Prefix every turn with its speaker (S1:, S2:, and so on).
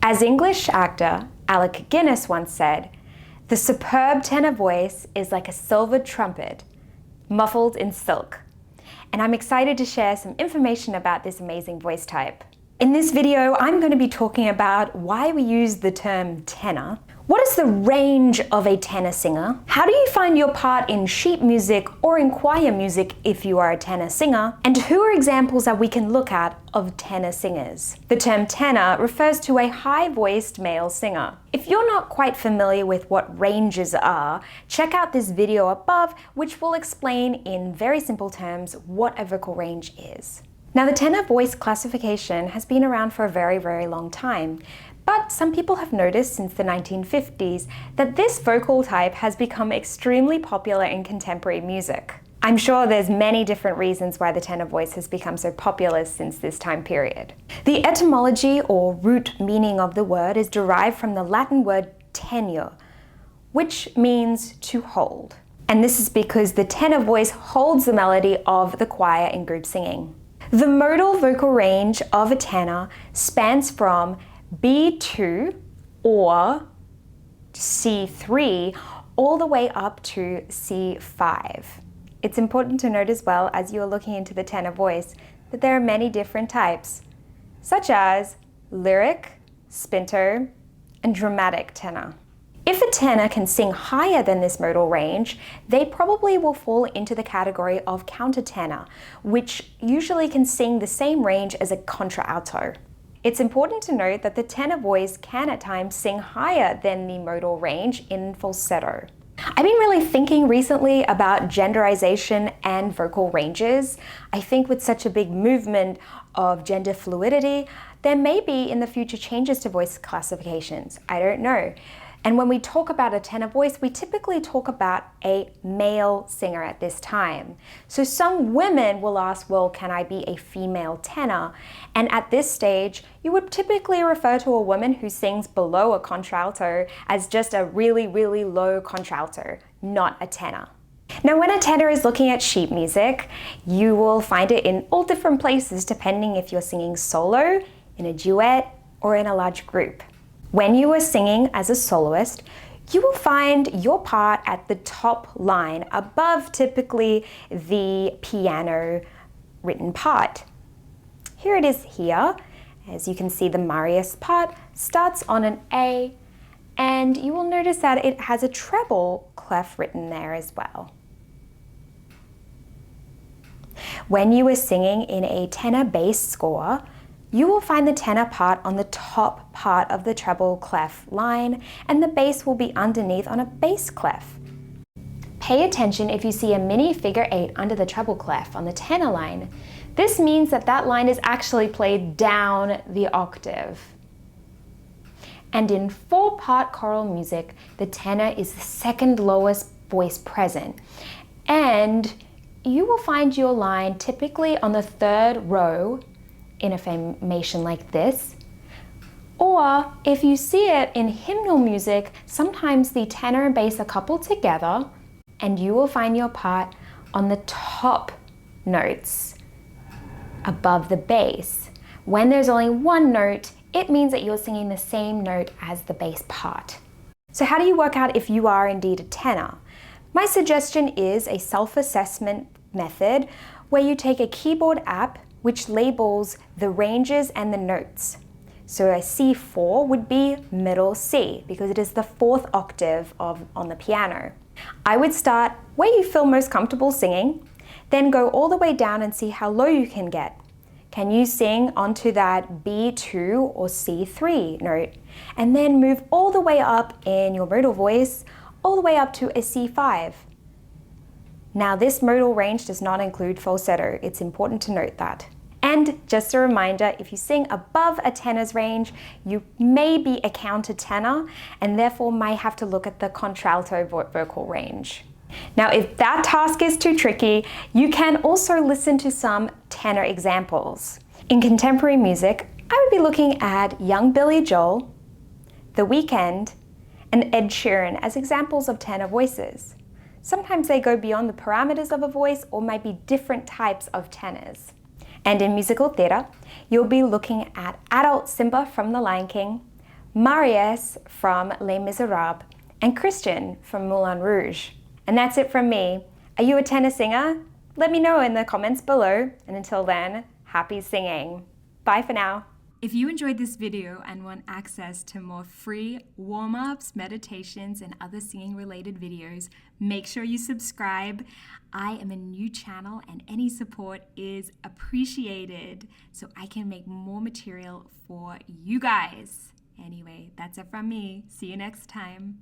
S1: As English actor Alec Guinness once said, "The superb tenor voice is like a silver trumpet, muffled in silk." And I'm excited to share some information about this amazing voice type. In this video, I'm going to be talking about why we use the term tenor. What is the range of a tenor singer? How do you find your part in sheet music or in choir music if you are a tenor singer? And who are examples that we can look at of tenor singers? The term tenor refers to a high-voiced male singer. If you're not quite familiar with what ranges are, check out this video above, which will explain in very simple terms what a vocal range is. Now, the tenor voice classification has been around for a very, very long time. But some people have noticed since the 1950s that this vocal type has become extremely popular in contemporary music. I'm sure there's many different reasons why the tenor voice has become so popular since this time period. The etymology or root meaning of the word is derived from the Latin word tenor, which means to hold. And this is because the tenor voice holds the melody of the choir in group singing. The modal vocal range of a tenor spans from B2 or C3 all the way up to C5. It's important to note as well, as you are looking into the tenor voice, that there are many different types, such as lyric, spinto, and dramatic tenor. If a tenor can sing higher than this modal range, they probably will fall into the category of countertenor, which usually can sing the same range as a contralto. It's important to note that the tenor voice can at times sing higher than the modal range in falsetto. I've been really thinking recently about genderization and vocal ranges. I think with such a big movement of gender fluidity, there may be in the future changes to voice classifications. I don't know. And when we talk about a tenor voice, we typically talk about a male singer at this time. So some women will ask, well, can I be a female tenor? And at this stage, you would typically refer to a woman who sings below a contralto as just a really, really low contralto, not a tenor. Now, when a tenor is looking at sheet music, you will find it in all different places depending if you're singing solo, in a duet, or in a large group. When you are singing as a soloist, you will find your part at the top line above typically the piano written part. Here it is here. As you can see, the Marius part starts on an A, and you will notice that it has a treble clef written there as well. When you are singing in a tenor bass score, you will find the tenor part on the top part of the treble clef line, and the bass will be underneath on a bass clef. Pay attention if you see a mini figure 8 under the treble clef on the tenor line. This means that that line is actually played down the octave. And in 4-part choral music, the tenor is the second lowest voice present. And you will find your line typically on the 3rd row in a formation like this, or if you see it in hymnal music, sometimes the tenor and bass are coupled together, and you will find your part on the top notes above the bass. When there's only one note, it means that you're singing the same note as the bass part. So how do you work out if you are indeed a tenor? My suggestion is a self-assessment method where you take a keyboard app which labels the ranges and the notes. So a C4 would be middle C because it is the 4th octave on the piano. I would start where you feel most comfortable singing, then go all the way down and see how low you can get. Can you sing onto that B2 or C3 note? And then move all the way up in your modal voice, all the way up to a C5. Now, this modal range does not include falsetto. It's important to note that. And just a reminder, if you sing above a tenor's range, you may be a countertenor and therefore might have to look at the contralto vocal range. Now, if that task is too tricky, you can also listen to some tenor examples. In contemporary music, I would be looking at young Billy Joel, The Weeknd, and Ed Sheeran as examples of tenor voices. Sometimes they go beyond the parameters of a voice or might be different types of tenors. And in musical theatre, you'll be looking at adult Simba from The Lion King, Marius from Les Miserables, and Christian from Moulin Rouge. And that's it from me. Are you a tenor singer? Let me know in the comments below. And until then, happy singing. Bye for now. If you enjoyed this video and want access to more free warm-ups, meditations, and other singing related videos, make sure you subscribe. I am a new channel and any support is appreciated so I can make more material for you guys. Anyway, that's it from me. See you next time.